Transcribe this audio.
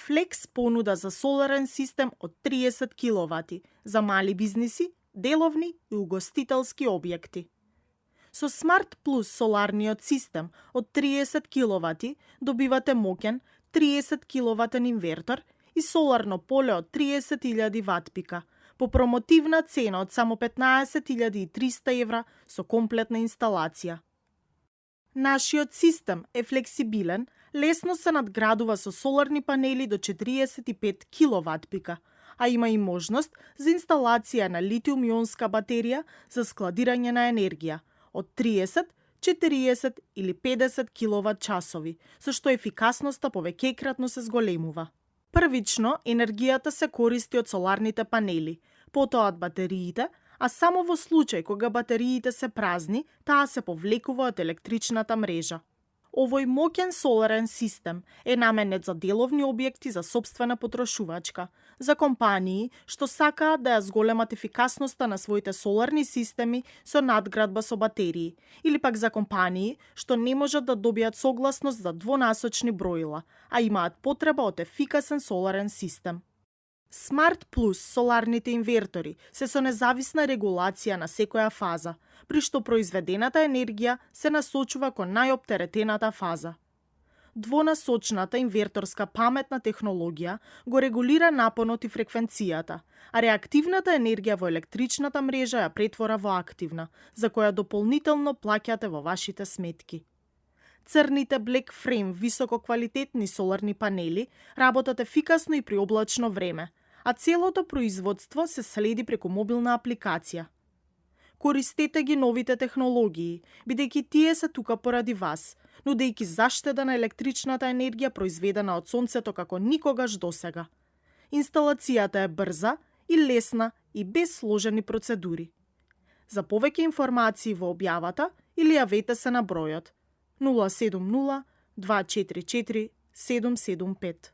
Flex понуда за соларен систем од 30 киловати за мали бизниси, деловни и угостителски објекти. Со Smart Plus соларниот систем од 30 киловати добивате моќен 30 киловатен инвертор и соларно поле од 30.000 ватпика по промотивна цена од само 15.300 евра со комплетна инсталација. Нашиот систем е флексибилен, лесно се надградува со соларни панели до 45 киловатпика, а има и можност за инсталација на литиум-ионска батерија за складирање на енергија од 30, 40 или 50 киловат часови, со што ефикасноста повеќекратно се зголемува. Првично, енергијата се користи од соларните панели, потоа од батериите, а само во случај кога батериите се празни, таа се повлекува од електричната мрежа. Овој моќен соларен систем е наменет за деловни објекти за сопствена потрошувачка, за компании што сакаат да ја зголемат ефикасноста на своите соларни системи со надградба со батерии, или пак за компании што не можат да добијат согласност за двонасочни броила, а имаат потреба од ефикасен соларен систем. Smart Plus соларните инвертори се со независна регулација на секоја фаза, при што произведената енергија се насочува кон најоптеретената фаза. Двонасочната инверторска паметна технологија го регулира напонот и фреквенцијата, а реактивната енергија во електричната мрежа ја претвора во активна, за која дополнително плаќате во вашите сметки. Црните Black Frame висококвалитетни соларни панели работат ефикасно и при облачно време, а целото производство се следи преку мобилна апликација. Користете ги новите технологии, бидејќи тие се тука поради вас, нудејќи заштеда на електричната енергија произведена од сонцето како никогаш досега. Инсталацијата е брза и лесна и без сложени процедури. За повеќе информации во објавата или јавете се на бројот 070 244 775.